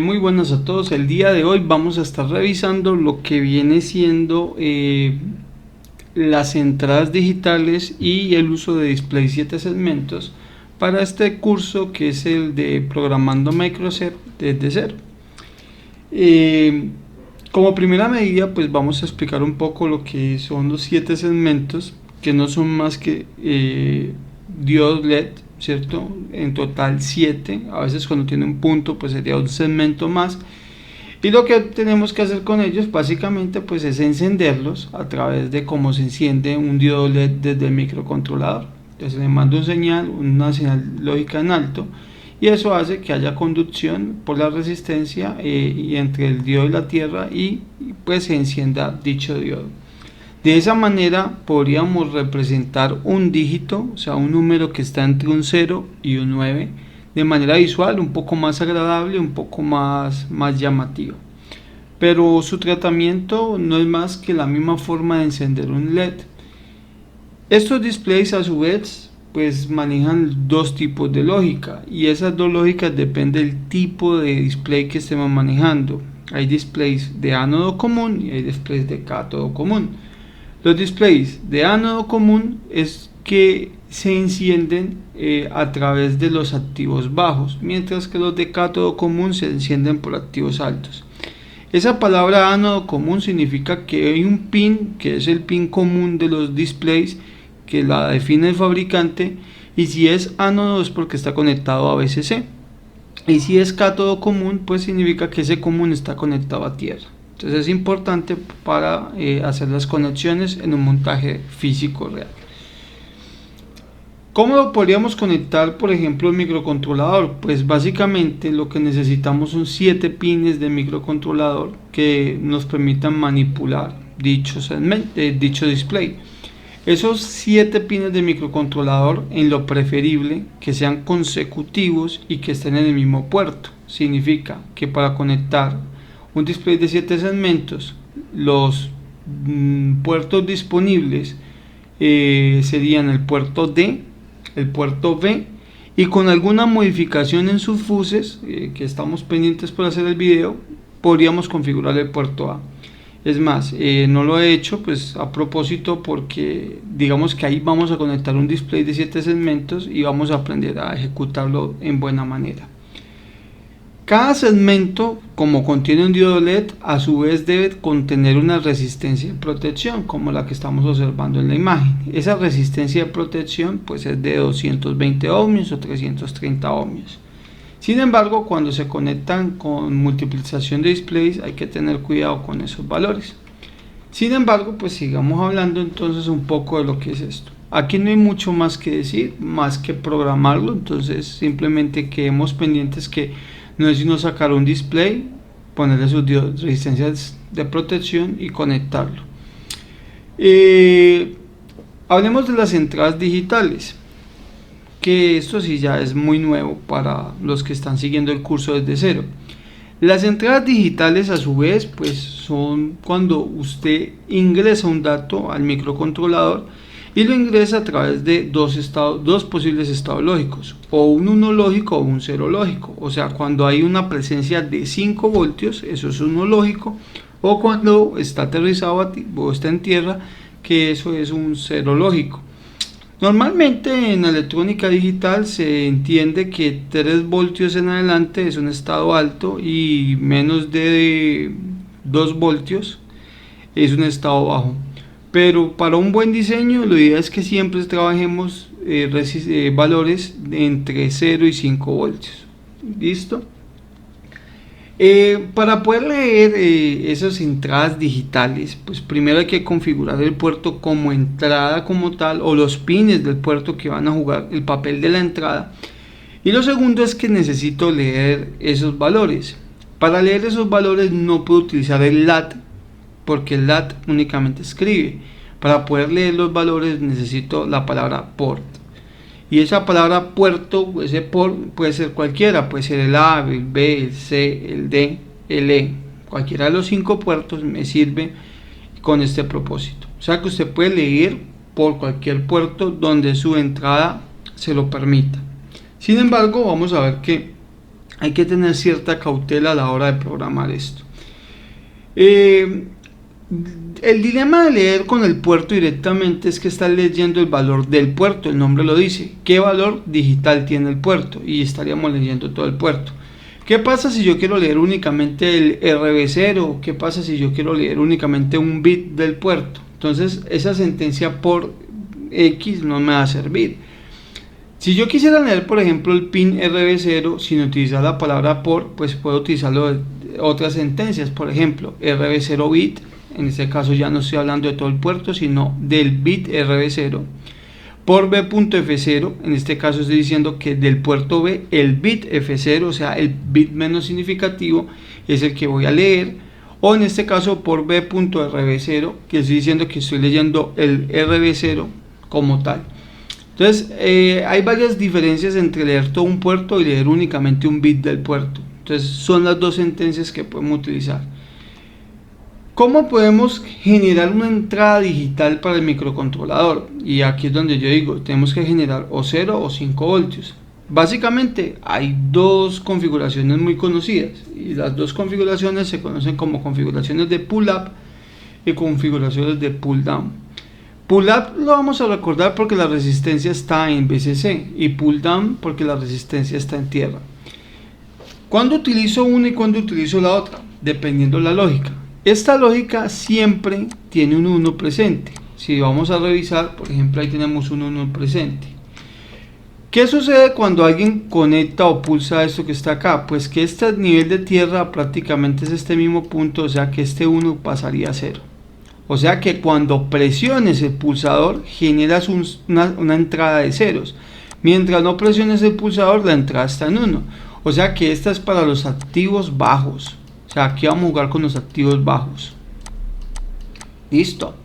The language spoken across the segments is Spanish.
Muy buenas a todos. El día de hoy vamos a estar revisando lo que viene siendo las entradas digitales y el uso de Display 7 segmentos para este curso que es el de Programando Microset desde cero. Como primera medida, pues vamos a explicar un poco lo que son los 7 segmentos, que no son más que diodos LED, ¿cierto? En total 7, a veces cuando tiene un punto pues sería un segmento más, y lo que tenemos que hacer con ellos básicamente pues es encenderlos a través de cómo se enciende un diodo LED desde el microcontrolador. Entonces le mando una señal lógica en alto, y eso hace que haya conducción por la resistencia y entre el diodo y la tierra, y pues se encienda dicho diodo. De esa manera podríamos representar un dígito, o sea un número que está entre un 0 y un 9, de manera visual un poco más agradable, un poco más llamativo. Pero su tratamiento no es más que la misma forma de encender un LED. Estos displays a su vez pues manejan dos tipos de lógica, y esas dos lógicas dependen del tipo de display que estemos manejando. Hay displays de ánodo común y hay displays de cátodo común. Los displays de ánodo común es que se encienden a través de los activos bajos, mientras que los de cátodo común se encienden por activos altos. Esa palabra ánodo común significa que hay un pin, que es el pin común de los displays, que la define el fabricante, y si es ánodo es porque está conectado a VCC, y si es cátodo común pues significa que ese común está conectado a tierra. Entonces es importante para hacer las conexiones en un montaje físico real. ¿Cómo lo podríamos conectar, por ejemplo, el microcontrolador? Pues básicamente lo que necesitamos son 7 pines de microcontrolador que nos permitan manipular dicho display. Esos 7 pines de microcontrolador, en lo preferible que sean consecutivos y que estén en el mismo puerto. Significa que para conectar un display de 7 segmentos, los puertos disponibles serían el puerto D, el puerto B, y con alguna modificación en sus fuses que estamos pendientes por hacer el video, podríamos configurar el puerto A. Es más, no lo he hecho pues a propósito, porque digamos que ahí vamos a conectar un display de 7 segmentos y vamos a aprender a ejecutarlo en buena manera. Cada segmento, como contiene un diodo LED, a su vez debe contener una resistencia de protección, como la que estamos observando en la imagen. Esa resistencia de protección pues es de 220 ohmios o 330 ohmios. Sin embargo, cuando se conectan con multiplicación de displays hay que tener cuidado con esos valores. Sin embargo, pues sigamos hablando entonces un poco de lo que es esto. Aquí no hay mucho más que decir, más que programarlo. Entonces simplemente quedemos pendientes que no es sino sacar un display, ponerle sus resistencias de protección y conectarlo. Hablemos de las entradas digitales, que esto sí ya es muy nuevo para los que están siguiendo el curso desde cero. Las entradas digitales a su vez pues son cuando usted ingresa un dato al microcontrolador y lo ingresa a través de dos posibles estados lógicos, o un 1 lógico o un 0 lógico. O sea, cuando hay una presencia de 5 voltios, eso es 1 lógico, o cuando está aterrizado o está en tierra, que eso es un 0 lógico. Normalmente en electrónica digital se entiende que 3 voltios en adelante es un estado alto y menos de 2 voltios es un estado bajo. Pero para un buen diseño lo ideal es que siempre trabajemos valores de entre 0 y 5 voltios. ¿Listo? Para poder leer esas entradas digitales, pues primero hay que configurar el puerto como entrada como tal, o los pines del puerto que van a jugar el papel de la entrada. Y lo segundo es que necesito leer esos valores. Para leer esos valores no puedo utilizar el LAT, porque el LAT únicamente escribe. Para poder leer los valores necesito la palabra port. Y esa palabra puerto, ese port puede ser cualquiera, puede ser el A, el B, el C, el D, el E. Cualquiera de los 5 puertos me sirve con este propósito. O sea que usted puede leer por cualquier puerto donde su entrada se lo permita. Sin embargo, vamos a ver que hay que tener cierta cautela a la hora de programar esto. El dilema de leer con el puerto directamente es que estás leyendo el valor del puerto, el nombre lo dice, qué valor digital tiene el puerto, y estaríamos leyendo todo el puerto. ¿Qué pasa si yo quiero leer únicamente el RB0? ¿Qué pasa si yo quiero leer únicamente un bit del puerto? Entonces esa sentencia por X no me va a servir. Si yo quisiera leer, por ejemplo, el pin RB0 sin utilizar la palabra por, pues puedo utilizarlo de otras sentencias, por ejemplo, RB0 bit, en este caso ya no estoy hablando de todo el puerto, sino del bit RB0, por B.F0, en este caso estoy diciendo que del puerto B, el bit F0, o sea, el bit menos significativo, es el que voy a leer, o en este caso por B.RB0, que estoy diciendo que estoy leyendo el RB0 como tal. Entonces hay varias diferencias entre leer todo un puerto y leer únicamente un bit del puerto. Entonces son las dos sentencias que podemos utilizar. ¿Cómo podemos generar una entrada digital para el microcontrolador? Y aquí es donde yo digo, tenemos que generar o 0 o 5 voltios. Básicamente hay dos configuraciones muy conocidas y las dos configuraciones se conocen como configuraciones de pull up y configuraciones de pull down. Pull up lo vamos a recordar porque la resistencia está en VCC y pull down porque la resistencia está en tierra. ¿Cuándo utilizo una y cuándo utilizo la otra? Dependiendo la lógica. Esta lógica siempre tiene un 1 presente. Si vamos a revisar, por ejemplo, ahí tenemos un 1 presente. ¿Qué sucede cuando alguien conecta o pulsa esto que está acá? Pues que este nivel de tierra prácticamente es este mismo punto, o sea que este 1 pasaría a 0. O sea que cuando presiones el pulsador generas una entrada de ceros. Mientras no presiones el pulsador, la entrada está en 1. O sea que esta es para los activos bajos. O sea, aquí vamos a jugar con los activos bajos. Listo.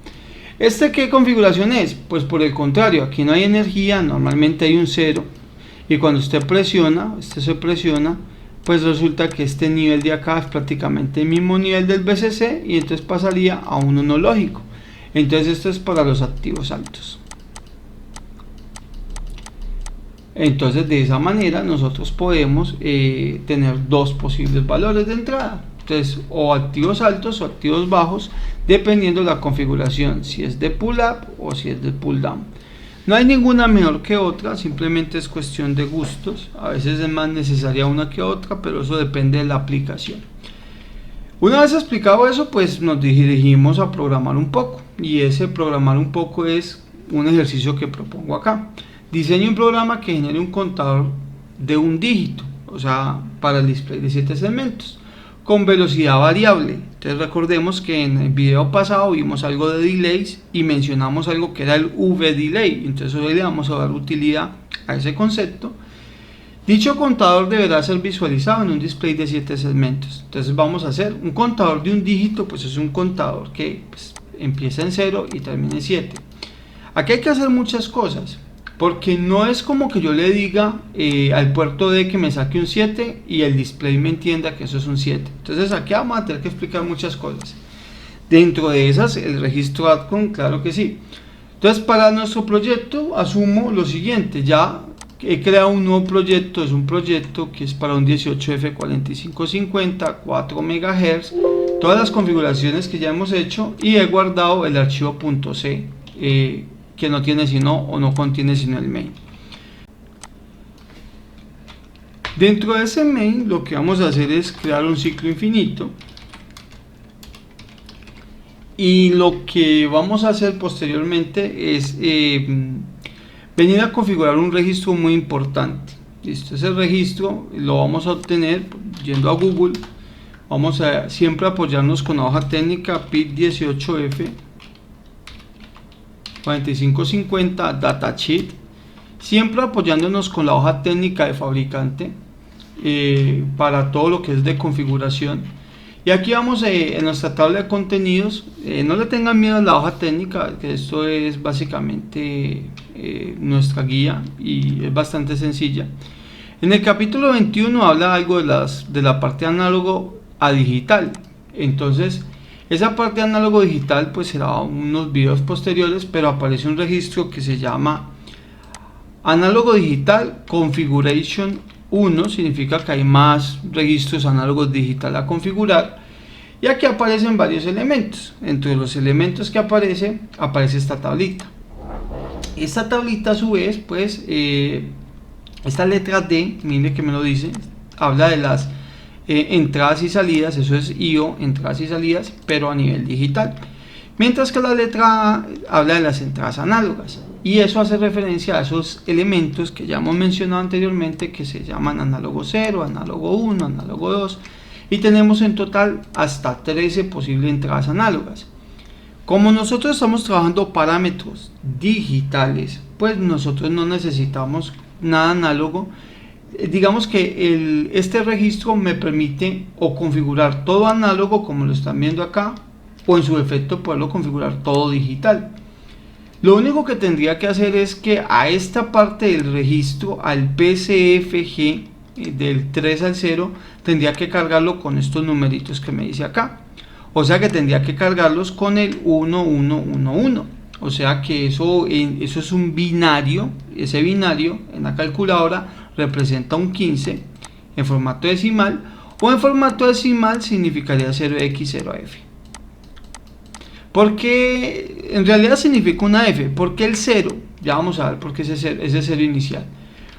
¿Qué configuración es? Pues por el contrario, aquí no hay energía, normalmente hay un 0. Y cuando usted presiona, se presiona, pues resulta que este nivel de acá es prácticamente el mismo nivel del VCC y entonces pasaría a un 1 lógico. Entonces esto es para los activos altos. Entonces de esa manera nosotros podemos tener dos posibles valores de entrada. Entonces o activos altos o activos bajos dependiendo de la configuración, si es de pull up o si es de pull down. No hay ninguna mejor que otra, simplemente es cuestión de gustos. A veces es más necesaria una que otra, pero eso depende de la aplicación. Una vez explicado eso, pues nos dirigimos a programar un poco. Y ese programar un poco es un ejercicio que propongo acá. Diseño un programa que genere un contador de un dígito, o sea, para el display de 7 segmentos, con velocidad variable. Entonces recordemos que en el video pasado vimos algo de delays y mencionamos algo que era el V-delay. Entonces hoy le vamos a dar utilidad a ese concepto. Dicho contador deberá ser visualizado en un display de 7 segmentos. Entonces vamos a hacer un contador de un dígito, pues es un contador que pues, empieza en 0 y termina en 7. Aquí hay que hacer muchas cosas, porque no es como que yo le diga al puerto D que me saque un 7 y el display me entienda que eso es un 7. Entonces aquí vamos a tener que explicar muchas cosas. Dentro de esas, el registro ADCON, claro que sí. Entonces para nuestro proyecto asumo lo siguiente, ya he creado un nuevo proyecto, es un proyecto que es para un 18F4550, 4 MHz, todas las configuraciones que ya hemos hecho y he guardado el archivo .c que no tiene sino o no contiene sino el main. Dentro de ese main lo que vamos a hacer es crear un ciclo infinito y lo que vamos a hacer posteriormente es venir a configurar un registro muy importante. Listo, ese registro lo vamos a obtener yendo a Google. Vamos a siempre apoyarnos con la hoja técnica PIC 18F 4550 datasheet, siempre apoyándonos con la hoja técnica de fabricante para todo lo que es de configuración. Y aquí vamos en nuestra tabla de contenidos. No le tengan miedo a la hoja técnica, que esto es básicamente nuestra guía y es bastante sencilla. En el capítulo 21 habla algo de la parte análogo a digital. Entonces esa parte de análogo digital pues será unos videos posteriores, pero aparece un registro que se llama análogo digital configuration 1 significa que hay más registros análogos digital a configurar, y aquí aparecen varios elementos. Entre los elementos que aparece esta tablita. Esta tablita a su vez, pues, esta letra D, mire que me lo dice, habla de las entradas y salidas, eso es I/O, entradas y salidas, pero a nivel digital. Mientras que la letra A habla de las entradas análogas, y eso hace referencia a esos elementos que ya hemos mencionado anteriormente, que se llaman análogo 0, análogo 1, análogo 2, y tenemos en total hasta 13 posibles entradas análogas. Como nosotros estamos trabajando parámetros digitales, pues nosotros no necesitamos nada análogo. Digamos que este registro me permite o configurar todo análogo, como lo están viendo acá, o en su defecto poderlo configurar todo digital. Lo único que tendría que hacer es que a esta parte del registro, al PCFG del 3 al 0, tendría que cargarlo con estos numeritos que me dice acá. O sea que tendría que cargarlos con el 1111. O sea que eso es un binario. Ese binario en la calculadora representa un 15 en formato decimal, o en formato decimal significaría 0x0f. Porque en realidad significa una f. ¿Por qué el 0? Ya vamos a ver por qué ese 0 inicial.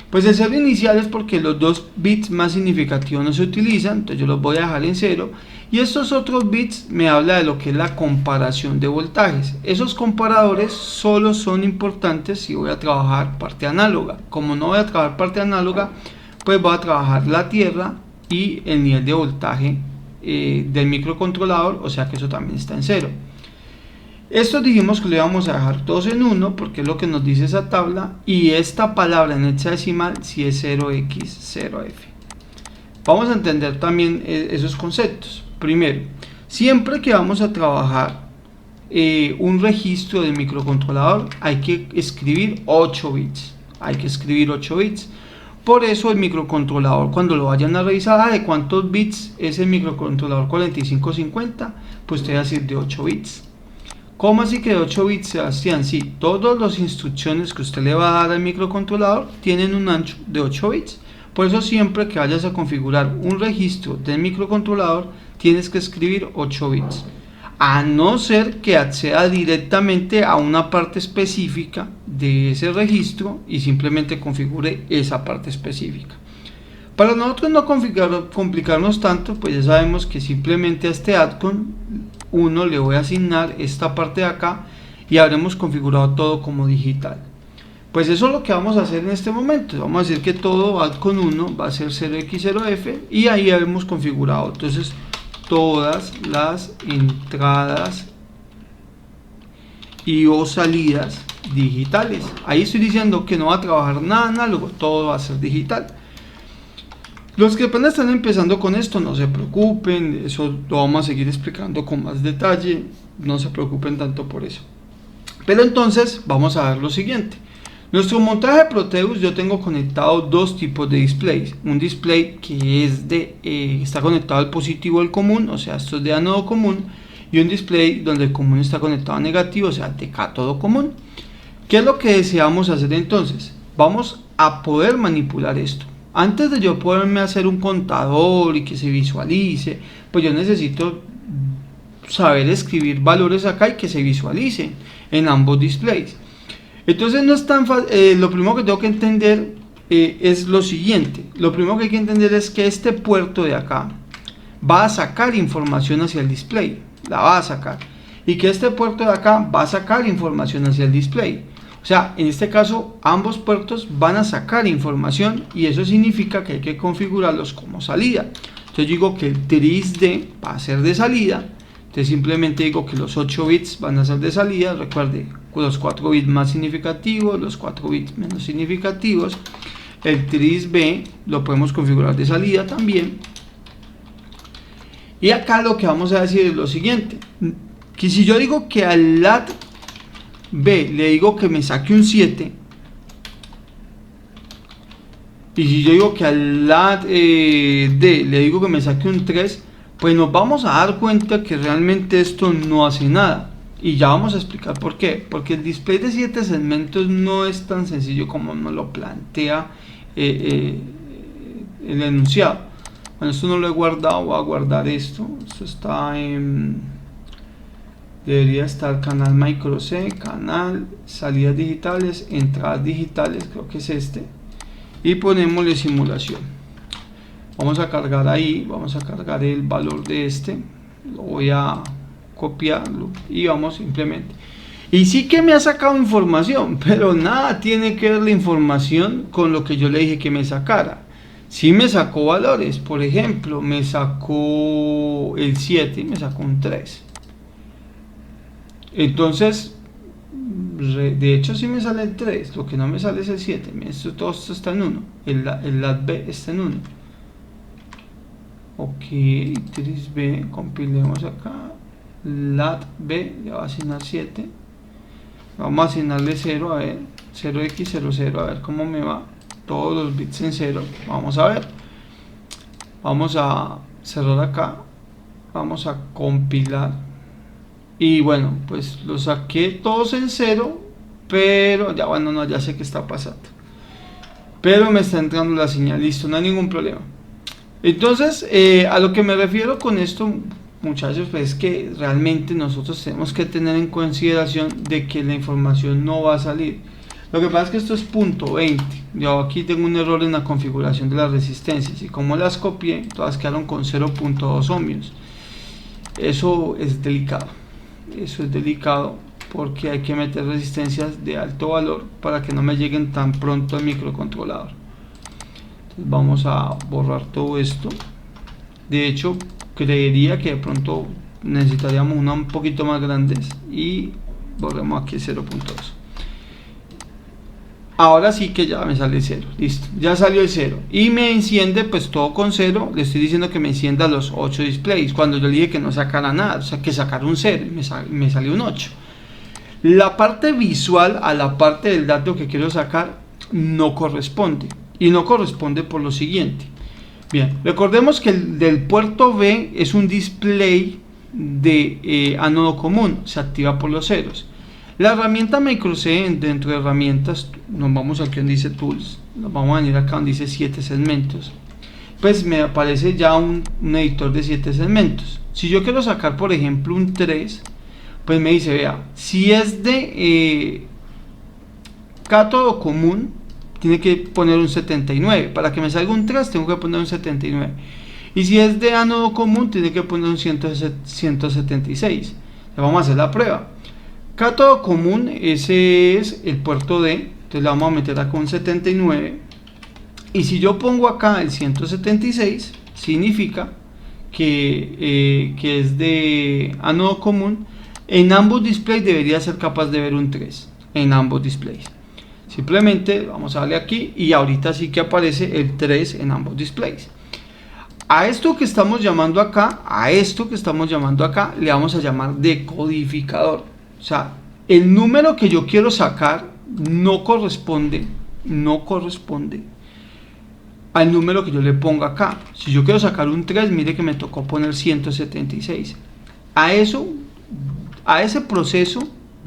Pues el 0 inicial es porque los dos bits más significativos no se utilizan, entonces yo los voy a dejar en 0, y estos otros bits me habla de lo que es la comparación de voltajes. Esos comparadores solo son importantes si voy a trabajar parte análoga. Como no voy a trabajar parte análoga, pues voy a trabajar la tierra y el nivel de voltaje del microcontrolador, o sea que eso también está en 0. Esto dijimos que lo íbamos a dejar todos en 1 porque es lo que nos dice esa tabla, y esta palabra en hexadecimal si es 0x0f. Vamos a entender también esos conceptos. Primero, siempre que vamos a trabajar un registro del microcontrolador hay que escribir 8 bits. Por eso el microcontrolador, cuando lo vayan a revisar, ¿de cuántos bits es el microcontrolador 4550? Pues te voy a decir de 8 bits. ¿Cómo así que de 8 bits, Sebastián? Sí, todas las instrucciones que usted le va a dar al microcontrolador tienen un ancho de 8 bits. Por eso siempre que vayas a configurar un registro del microcontrolador tienes que escribir 8 bits. A no ser que acceda directamente a una parte específica de ese registro y simplemente configure esa parte específica. Para nosotros no complicarnos tanto, pues ya sabemos que simplemente a este addcon 1 le voy a asignar esta parte de acá y habremos configurado todo como digital. Pues eso es lo que vamos a hacer en este momento. Vamos a decir que todo addcon 1 va a ser 0x0f y ahí hemos configurado entonces todas las entradas y o salidas digitales. Ahí estoy diciendo que no va a trabajar nada análogo, todo va a ser digital. Los que apenas están empezando con esto, no se preocupen, eso lo vamos a seguir explicando con más detalle, no se preocupen tanto por eso. Pero entonces vamos a ver lo siguiente. Nuestro montaje de Proteus, yo tengo conectado dos tipos de displays. Un display que es está conectado al positivo del común, o sea, esto es de ánodo común, y un display donde el común está conectado a negativo, o sea, de cátodo común. ¿Qué es lo que deseamos hacer entonces? Vamos a poder manipular esto. Antes de yo poderme hacer un contador y que se visualice, pues yo necesito saber escribir valores acá y que se visualicen en ambos displays. Entonces no es tan fácil. Lo primero que tengo que entender es lo siguiente. Lo primero que hay que entender es que este puerto de acá va a sacar información hacia el display, la va a sacar, y que este puerto de acá va a sacar información hacia el display. O sea, en este caso ambos puertos van a sacar información y eso significa que hay que configurarlos como salida. Entonces digo que el 3D va a ser de salida, entonces simplemente digo que los 8 bits van a ser de salida. Recuerde, los 4 bits más significativos, los 4 bits menos significativos. El 3B lo podemos configurar de salida también. Y acá lo que vamos a decir es lo siguiente, que si yo digo que al lat B le digo que me saque un 7, y si yo digo que al lat D le digo que me saque un 3, pues nos vamos a dar cuenta que realmente esto no hace nada, y ya vamos a explicar por qué. Porque el display de 7 segmentos no es tan sencillo como nos lo plantea el enunciado. Bueno, esto no lo he guardado, voy a guardar esto. Esto está en, debería estar canal micro C, canal, salidas digitales, entradas digitales, creo que es este, y ponemos la simulación. Vamos a cargar ahí, vamos a cargar el valor de este, lo voy a copiarlo y vamos simplemente. Y sí que me ha sacado información, pero nada tiene que ver la información con lo que yo le dije que me sacara. Sí me sacó valores, por ejemplo, me sacó el 7 y me sacó un 3. Entonces, de hecho sí me sale el 3, lo que no me sale es el 7. Todo esto está en 1, el lat B está en 1. Ok, 3B, compilemos acá, lat B, le va a asignar 7. Vamos a asignarle 0, a ver, 0x00, a ver cómo me va. Todos los bits en 0, vamos a ver. Vamos a cerrar acá, vamos a compilar. Y bueno, pues lo saqué todos en 0, pero ya bueno, no, ya sé qué está pasando. Pero me está entrando la señal, listo, no hay ningún problema. Entonces, a lo que me refiero con esto, muchachos, pues es que realmente nosotros tenemos que tener en consideración de que la información no va a salir. Lo que pasa es que esto es punto 20. Yo aquí tengo un error en la configuración de las resistencias y como las copié, todas quedaron con 0.2 ohmios. Eso es delicado. Eso es delicado porque hay que meter resistencias de alto valor para que no me lleguen tan pronto al microcontrolador. Entonces vamos a borrar todo esto. De hecho, creería que de pronto necesitaríamos una un poquito más grandes y borremos aquí 0.2. Ahora sí que ya me sale 0, listo, ya salió el 0 y me enciende pues todo con 0. Le estoy diciendo que me encienda los 8 displays cuando yo le dije que no sacara nada, o sea que sacara un 0 y me salió un 8. La parte visual a la parte del dato que quiero sacar no corresponde, y no corresponde por lo siguiente. Bien, recordemos que el del puerto B es un display de ánodo común, se activa por los ceros. La herramienta micro C, dentro de herramientas, nos vamos aquí donde dice Tools, nos vamos a venir acá donde dice 7 segmentos. Pues me aparece ya un editor de 7 segmentos. Si yo quiero sacar, por ejemplo, un 3, pues me dice, vea, si es de cátodo común, tiene que poner un 79. Para que me salga un 3, tengo que poner un 79. Y si es de ánodo común, tiene que poner un 176. Le vamos a hacer la prueba. Cátodo común, ese es el puerto D, entonces le vamos a meter acá un 79. Y si yo pongo acá el 176, significa que es de ánodo común. En ambos displays debería ser capaz de ver un 3, en ambos displays. Simplemente vamos a darle aquí y ahorita sí que aparece el 3 en ambos displays. A esto que estamos llamando acá, le vamos a llamar decodificador. O sea, el número que yo quiero sacar no corresponde al número que yo le pongo acá. Si yo quiero sacar un 3, mire que me tocó poner 176. A ese proceso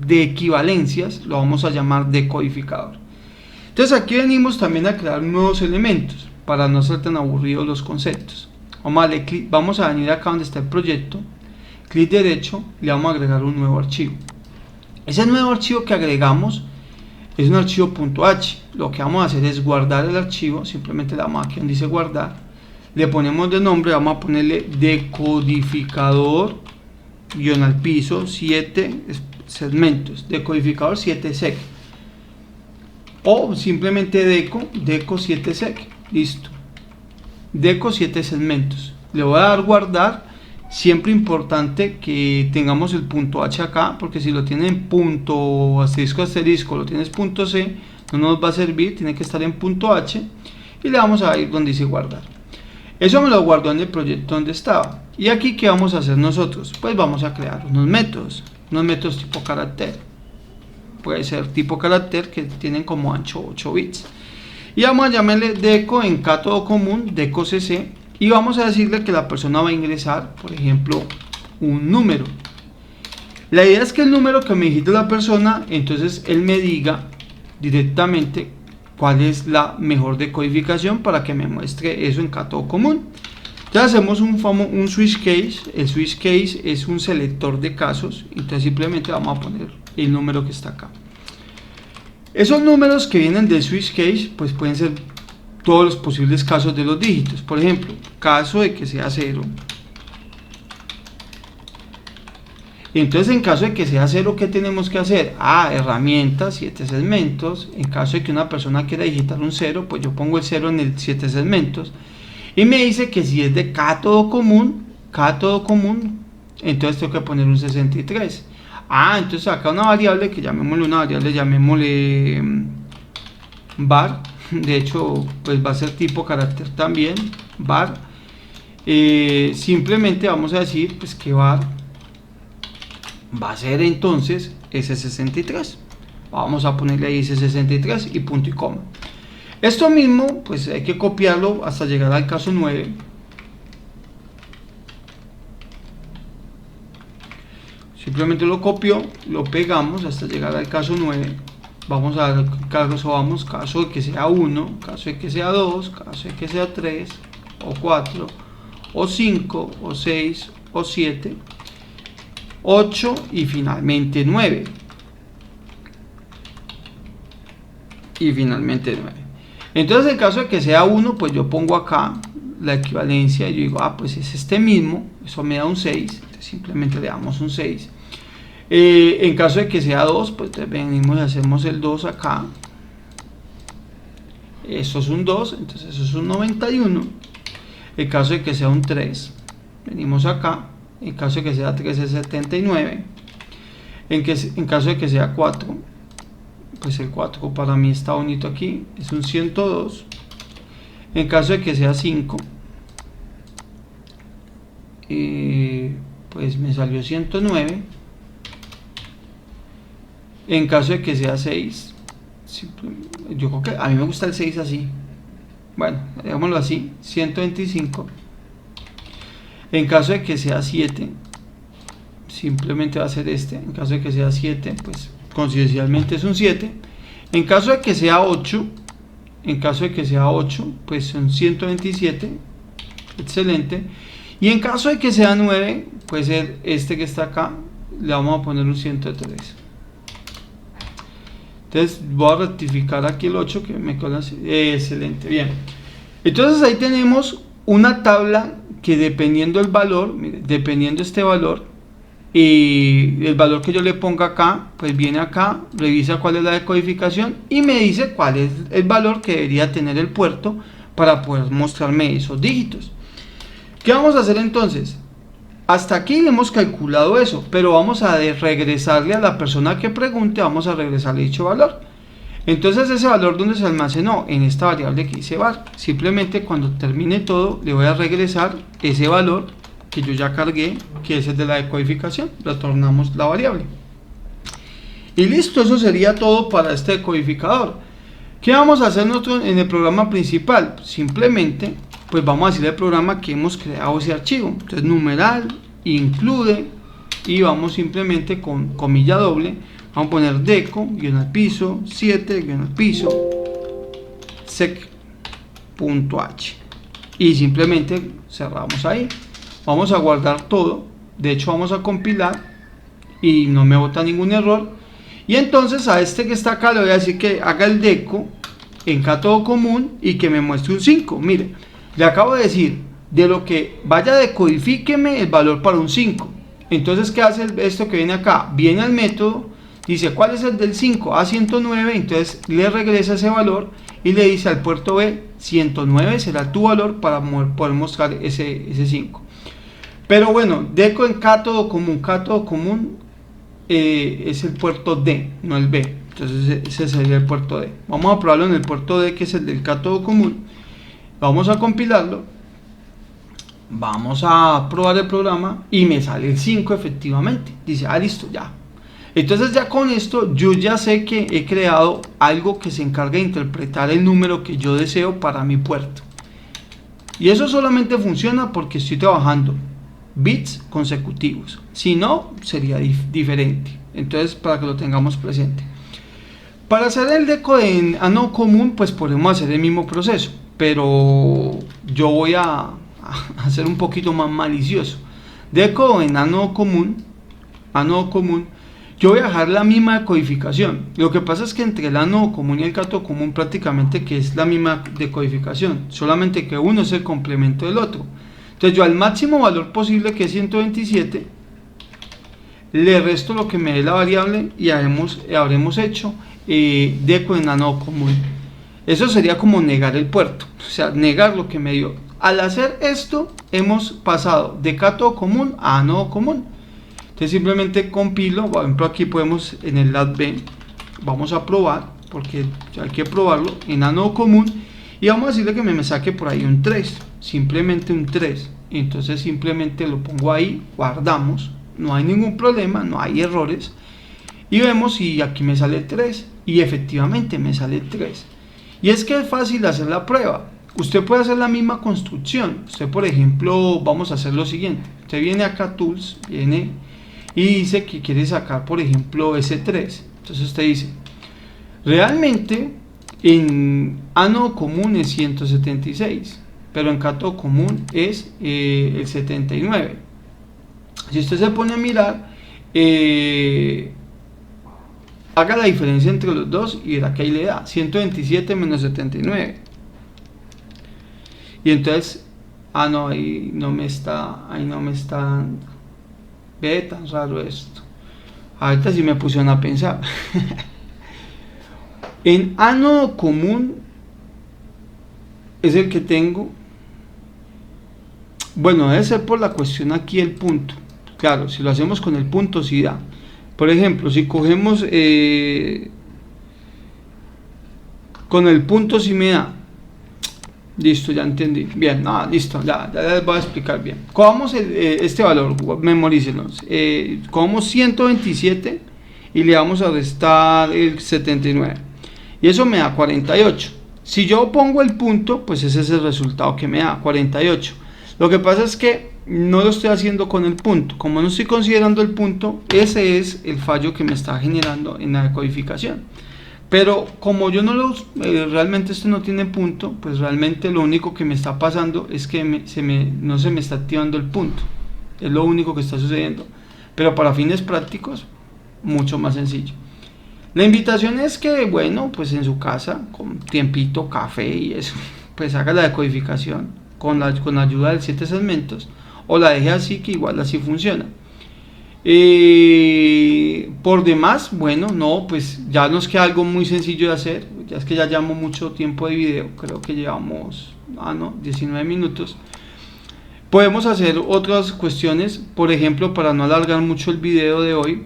de equivalencias lo vamos a llamar decodificador. Entonces aquí venimos también a crear nuevos elementos para no ser tan aburridos los conceptos. Vamos a venir acá donde está el proyecto, clic derecho, le vamos a agregar un nuevo archivo. Ese nuevo archivo que agregamos es un archivo .h. Lo que vamos a hacer es guardar el archivo, simplemente le damos aquí donde dice guardar, le ponemos de nombre, vamos a ponerle decodificador guión al piso 7 segmentos, decodificador 7 sec, o simplemente deco 7 sec, listo, deco 7 segmentos. Le voy a dar guardar. Siempre importante que tengamos el .h acá, porque si lo tienen punto asterisco, lo tienes .c, no nos va a servir, tiene que estar en .h, y le vamos a ir donde dice guardar. Eso me lo guardó en el proyecto donde estaba. Y aquí, ¿qué vamos a hacer nosotros? Pues vamos a crear unos métodos tipo carácter. Puede ser tipo carácter que tienen como ancho 8 bits. Y vamos a llamarle deco en cátodo común, deco cc. Y vamos a decirle que la persona va a ingresar, por ejemplo, un número. La idea es que el número que me digite la persona, entonces él me diga directamente cuál es la mejor decodificación para que me muestre eso en cada todo común. Entonces hacemos un switch case. El switch case es un selector de casos, entonces simplemente vamos a poner el número que está acá. Esos números que vienen del switch case pues pueden ser todos los posibles casos de los dígitos. Por ejemplo, caso de que sea 0. Entonces, en caso de que sea 0, ¿qué tenemos que hacer? Herramientas, 7 segmentos. En caso de que una persona quiera digitar un 0, pues yo pongo el 0 en el 7 segmentos. Y me dice que si es de todo común, entonces tengo que poner un 63. Entonces acá una variable que llamémosle var. De hecho, pues va a ser tipo carácter también, var. Simplemente vamos a decir pues que var va a ser entonces ese 63. Vamos a ponerle ahí ese 63 y punto y coma. Esto mismo pues hay que copiarlo hasta llegar al caso 9. Simplemente lo copio, lo pegamos hasta llegar al caso 9. Vamos a dar caso de que sea 1, caso de que sea 2, caso de que sea 3 o 4 o 5 o 6 o 7, 8 y finalmente 9. Entonces, en caso de que sea 1, pues yo pongo acá la equivalencia y yo digo, pues es este mismo, eso me da un 6, entonces simplemente le damos un 6. En caso de que sea 2, pues venimos y hacemos el 2 acá. Eso es un 2, entonces eso es un 91. En caso de que sea un 3, venimos acá. En caso de que sea 3 es 79. En caso de que sea 4, pues el 4 para mí está bonito aquí, es un 102. En caso de que sea 5, pues me salió 109. En caso de que sea 6, yo creo que a mí me gusta el 6 así, bueno, digámoslo así, 125. En caso de que sea 7, simplemente va a ser este. En caso de que sea 7, pues coincidencialmente es un 7. En caso de que sea 8, pues son 127. Excelente. Y en caso de que sea 9, puede ser este que está acá, le vamos a poner un 103. Entonces voy a rectificar aquí el 8 que me queda así. Excelente, bien. Entonces ahí tenemos una tabla que dependiendo el valor, mire, dependiendo este valor y el valor que yo le ponga acá, pues viene acá, revisa cuál es la decodificación y me dice cuál es el valor que debería tener el puerto para poder mostrarme esos dígitos. ¿Qué vamos a hacer entonces? Hasta aquí hemos calculado eso, pero vamos a regresarle a la persona que pregunte, vamos a regresarle dicho valor. Entonces ese valor, ¿dónde se almacenó? En esta variable que dice var. Simplemente cuando termine todo le voy a regresar ese valor que yo ya cargué, que es el de la decodificación. Retornamos la variable y listo. Eso sería todo para este decodificador. ¿Qué vamos a hacer nosotros en el programa principal? Simplemente pues vamos a decirle al programa que hemos creado ese archivo. Entonces numeral include y vamos simplemente con comilla doble, vamos a poner deco guión al piso 7 guión al piso sec.h y simplemente cerramos ahí. Vamos a guardar todo, de hecho vamos a compilar y no me bota ningún error. Y entonces a este que está acá le voy a decir que haga el deco en todo común y que me muestre un 5. Mire, le acabo de decir, de lo que vaya decodifíqueme el valor para un 5. Entonces, ¿qué hace esto que viene acá? Viene al método, dice, ¿cuál es el del 5? 109, entonces le regresa ese valor y le dice al puerto B, 109 será tu valor para poder mostrar ese 5. Pero bueno, deco en cátodo común es el puerto D, no el B. Entonces ese sería el puerto D. Vamos a probarlo en el puerto D, que es el del cátodo común. Vamos a compilarlo. Vamos a probar el programa y me sale el 5 efectivamente. Dice, listo, ya. Entonces ya con esto yo ya sé que he creado algo que se encarga de interpretar el número que yo deseo para mi puerto. Y eso solamente funciona porque estoy trabajando bits consecutivos. Si no, sería diferente. Entonces, para que lo tengamos presente. Para hacer el deco en ano común, pues podemos hacer el mismo proceso, pero yo voy a hacer un poquito más malicioso. Deco en ano común, yo voy a dejar la misma decodificación. Lo que pasa es que entre el ano común y el cato común prácticamente que es la misma decodificación, solamente que uno es el complemento del otro. Entonces yo al máximo valor posible, que es 127, le resto lo que me dé la variable y habremos hecho deco en ano común. Eso sería como negar el puerto, o sea, negar lo que me dio. Al hacer esto, hemos pasado de cato común a ano común. Entonces simplemente compilo, por ejemplo aquí podemos en el lat B, vamos a probar, porque hay que probarlo, en ano común, y vamos a decirle que me saque por ahí un 3, simplemente un 3, entonces simplemente lo pongo ahí, guardamos, no hay ningún problema, no hay errores, y vemos si aquí me sale 3, y efectivamente me sale 3, y es que es fácil hacer la prueba. Usted puede hacer la misma construcción. Usted, por ejemplo, vamos a hacer lo siguiente, usted viene acá a Tools, viene y dice que quiere sacar, por ejemplo, S3. Entonces usted dice, realmente en ano común es 176, pero en cato común es el 79. Si usted se pone a mirar, haga la diferencia entre los dos y verá que ahí le da 127 menos 79. Y entonces, no, ahí no me está dando. Ve tan raro esto. Ahorita sí me pusieron a pensar. En ano común es el que tengo. Bueno, debe ser por la cuestión aquí el punto. Claro, si lo hacemos con el punto sí da. Por ejemplo, si cogemos con el punto sí me da. Listo, ya entendí. Bien, listo, ya les voy a explicar bien. Cogamos este valor, memorícenlo. Cogamos 127 y le vamos a restar el 79. Y eso me da 48. Si yo pongo el punto, pues ese es el resultado que me da, 48. Lo que pasa es que no lo estoy haciendo con el punto. Como no estoy considerando el punto, ese es el fallo que me está generando en la decodificación. Pero como yo no realmente esto no tiene punto, pues realmente lo único que me está pasando es que no se me está activando el punto. Es lo único que está sucediendo. Pero para fines prácticos, mucho más sencillo. La invitación es que, bueno, pues en su casa, con tiempito, café y eso, pues haga la decodificación con la ayuda de 7 segmentos, o la deje así, que igual así funciona. Por demás, bueno, no, pues ya nos queda algo muy sencillo de hacer. Ya es que ya llevamos mucho tiempo de video, creo que llevamos 19 minutos. Podemos hacer otras cuestiones, por ejemplo, para no alargar mucho el video de hoy,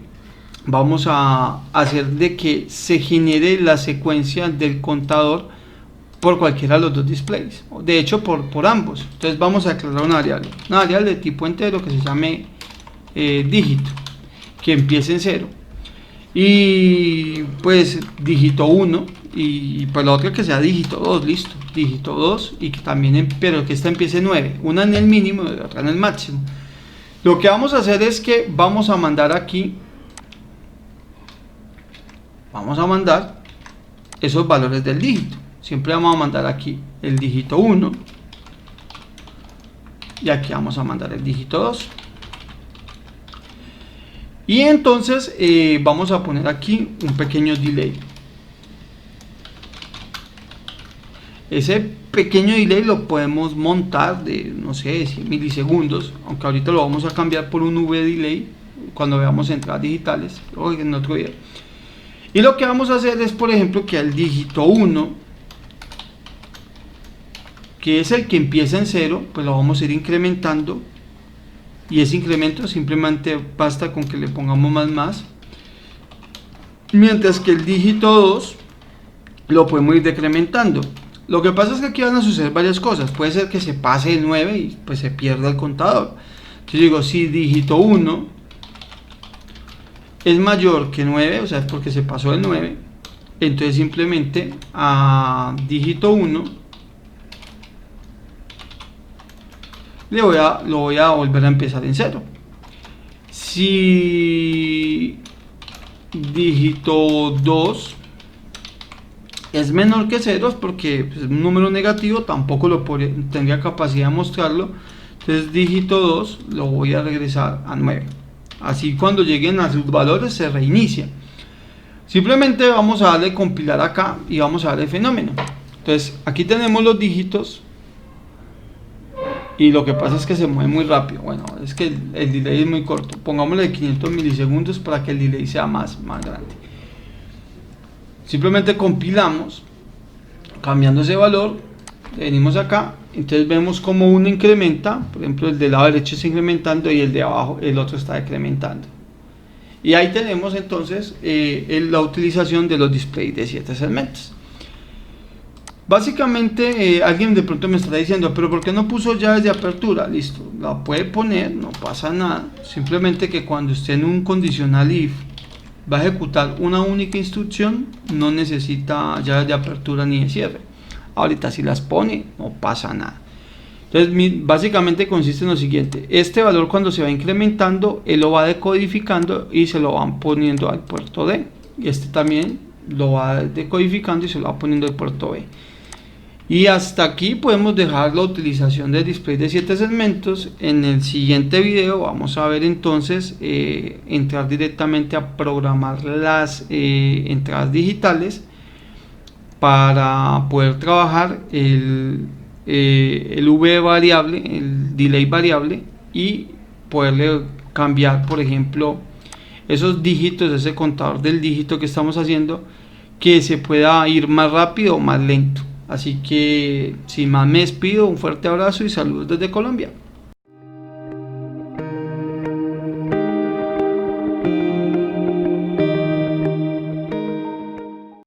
vamos a hacer de que se genere la secuencia del contador por cualquiera de los dos displays, de hecho por ambos. Entonces vamos a declarar una variable de tipo entero que se llame dígito, que empiece en 0, y pues dígito 1, y pues la otra que sea dígito 2, listo, dígito 2, y que también, pero que esta empiece en 9, una en el mínimo y otra en el máximo. Lo que vamos a hacer es que vamos a mandar aquí, esos valores del dígito. Siempre vamos a mandar aquí el dígito 1 y aquí vamos a mandar el dígito 2. Y entonces vamos a poner aquí un pequeño delay. Ese pequeño delay lo podemos montar de, no sé, 100 milisegundos, aunque ahorita lo vamos a cambiar por un V delay cuando veamos entradas digitales o en otro video. Y lo que vamos a hacer es, por ejemplo, que al dígito 1, que es el que empieza en 0, pues lo vamos a ir incrementando, y ese incremento simplemente basta con que le pongamos más, mientras que el dígito 2 lo podemos ir decrementando. Lo que pasa es que aquí van a suceder varias cosas. Puede ser que se pase el 9 y pues se pierda el contador. Entonces digo, si dígito 1 es mayor que 9, o sea, es porque se pasó el 9, entonces simplemente a dígito 1 lo voy a volver a empezar en 0. Si dígito 2 es menor que ceros porque es un número negativo, tampoco tendría capacidad de mostrarlo. Entonces dígito 2 lo voy a regresar a 9. Así cuando lleguen a sus valores se reinicia. Simplemente vamos a darle compilar acá y vamos a darle fenómeno. Entonces aquí tenemos los dígitos y lo que pasa es que se mueve muy rápido. Bueno, es que el delay es muy corto. Pongámosle 500 milisegundos para que el delay sea más grande. Simplemente compilamos, cambiando ese valor, venimos acá, entonces vemos como uno incrementa, por ejemplo el del lado derecho está incrementando y el de abajo, el otro está decrementando. Y ahí tenemos entonces la utilización de los displays de 7 segmentos. Básicamente alguien de pronto me estará diciendo, pero ¿por qué no puso llaves de apertura? Listo, la puede poner, no pasa nada, simplemente que cuando esté en un condicional if va a ejecutar una única instrucción, no necesita llaves de apertura ni de cierre. Ahorita si las pone, no pasa nada. Entonces básicamente consiste en lo siguiente: este valor cuando se va incrementando, él lo va decodificando y se lo van poniendo al puerto D, y este también lo va decodificando y se lo va poniendo al puerto B. Y hasta aquí podemos dejar la utilización del display de 7 segmentos. En el siguiente video vamos a ver entonces entrar directamente a programar las entradas digitales para poder trabajar el V variable, el delay variable, y poderle cambiar, por ejemplo, esos dígitos, ese contador del dígito que estamos haciendo, que se pueda ir más rápido o más lento. Así que sin más me despido, un fuerte abrazo y saludos desde Colombia.